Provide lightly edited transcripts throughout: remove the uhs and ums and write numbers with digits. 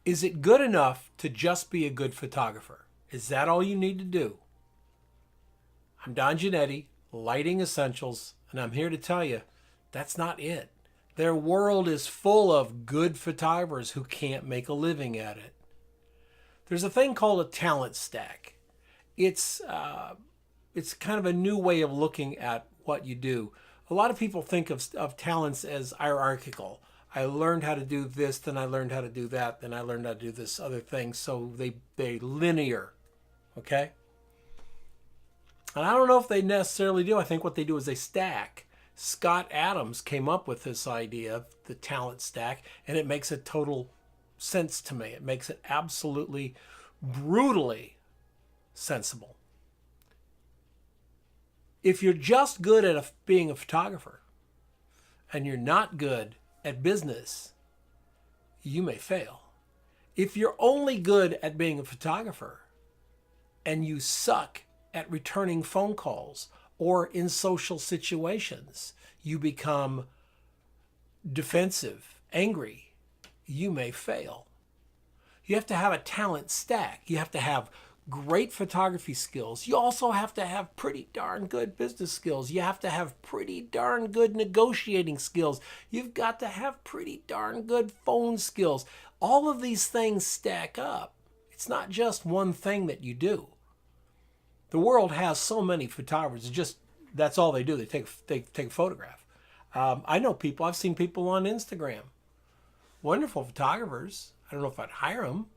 Is it good enough to just be a good photographer? Is that all you need to do? I'm Don Giannetti, Lighting Essentials, and I'm here to tell you that's not it. Their world is full of good photographers who can't make a living at it. There's a thing called a talent stack. It's kind of a new way of looking at what you do. A lot of people think of talents as hierarchical. I learned how to do this, then I learned how to do that, then I learned how to do this other thing. So they linear, okay? And I don't know if they necessarily do. I think what they do is they stack. Scott Adams came up with this idea of the talent stack, and it makes a total sense to me. It makes it absolutely brutally sensible. If you're just good at being a photographer and you're not good at business, you may fail. If you're only good at being a photographer and you suck at returning phone calls or in social situations, you become defensive, angry, you may fail. You have to have a talent stack. You have to have great photography skills. You also have to have pretty darn good business skills. You have to have pretty darn good negotiating skills. You've got to have pretty darn good phone skills. All of these things stack up. It's not just one thing that you do. The world has so many photographers. It's just that's all they do. They take a photograph. I know people. I've seen people on Instagram. Wonderful photographers. I don't know if I'd hire them.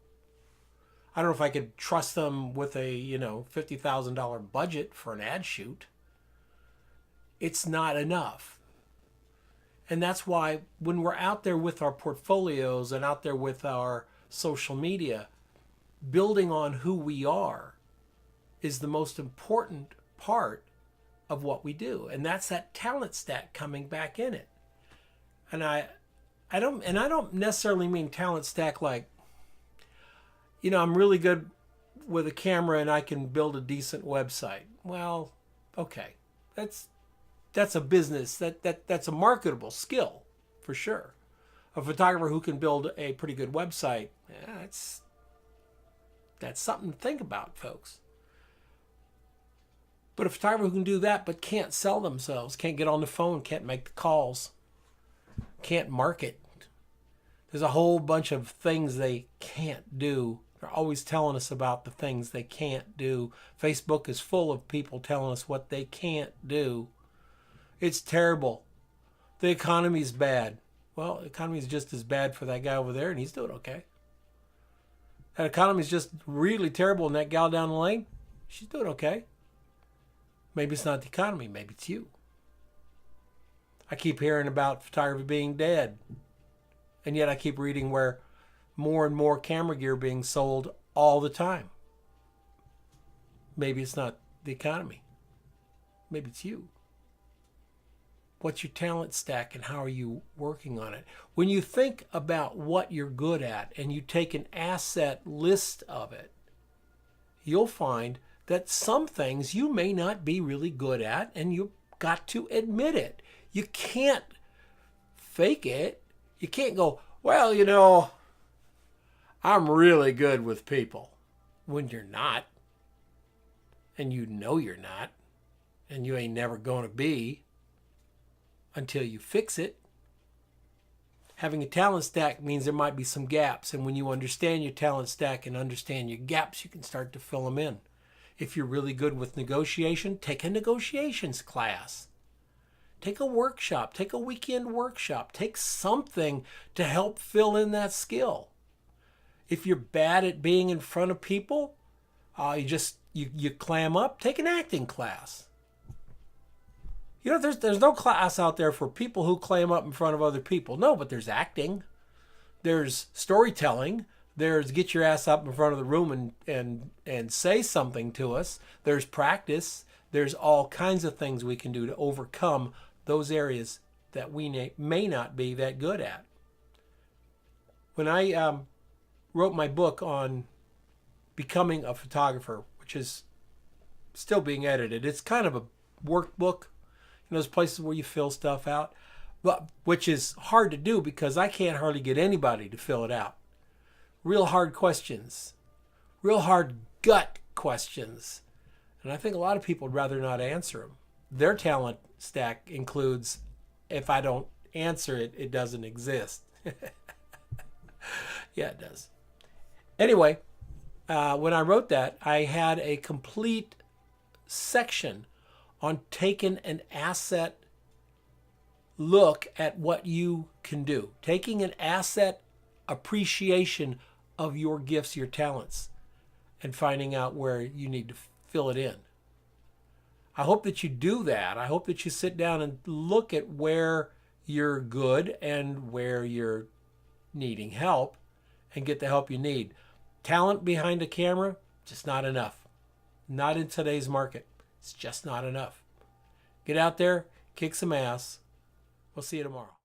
I don't know if I could trust them with a, $50,000 budget for an ad shoot. It's not enough. And that's why when we're out there with our portfolios and out there with our social media, building on who we are is the most important part of what we do. And that's that talent stack coming back in it. And I don't necessarily mean talent stack like, I'm really good with a camera and I can build a decent website. Well, okay. That's a business. That's a marketable skill for sure. A photographer who can build a pretty good website, that's something to think about, folks. But a photographer who can do that but can't sell themselves, can't get on the phone, can't make the calls, can't market. There's a whole bunch of things they can't do. They're always telling us about the things they can't do. Facebook is full of people telling us what they can't do. It's terrible. The economy's bad. Well, the economy's just as bad for that guy over there, and he's doing okay. That economy's just really terrible, and that gal down the lane, she's doing okay. Maybe it's not the economy. Maybe it's you. I keep hearing about photography being dead. And yet I keep reading where more and more camera gear being sold all the time. Maybe it's not the economy. Maybe it's you. What's your talent stack and how are you working on it? When you think about what you're good at and you take an asset list of it, you'll find that some things you may not be really good at, and you've got to admit it. You can't fake it. You can't go, well, I'm really good with people, when you're not, and you're not, and you ain't never going to be until you fix it. Having a talent stack means there might be some gaps, and when you understand your talent stack and understand your gaps, you can start to fill them in. If you're really good with negotiation, take a negotiations class. Take a workshop, take a weekend workshop, take something to help fill in that skill. If you're bad at being in front of people, you clam up, take an acting class. There's no class out there for people who clam up in front of other people. No, but there's acting, there's storytelling, there's get your ass up in front of the room and say something to us. There's practice. There's all kinds of things we can do to overcome those areas that we may not be that good at. When I wrote my book on becoming a photographer, which is still being edited, it's kind of a workbook. Those places where you fill stuff out, but which is hard to do because I can't hardly get anybody to fill it out. real hard questions, real hard gut questions. And I think a lot of people would rather not answer them. Their talent stack includes, if I don't answer it, it doesn't exist. Yeah, it does. Anyway, when I wrote that, I had a complete section on taking an asset look at what you can do, taking an asset appreciation of your gifts, your talents, and finding out where you need to fill it in. I hope that you do that. I hope that you sit down and look at where you're good and where you're needing help and get the help you need. Talent behind a camera, just not enough. Not in today's market. It's just not enough. Get out there, kick some ass. We'll see you tomorrow.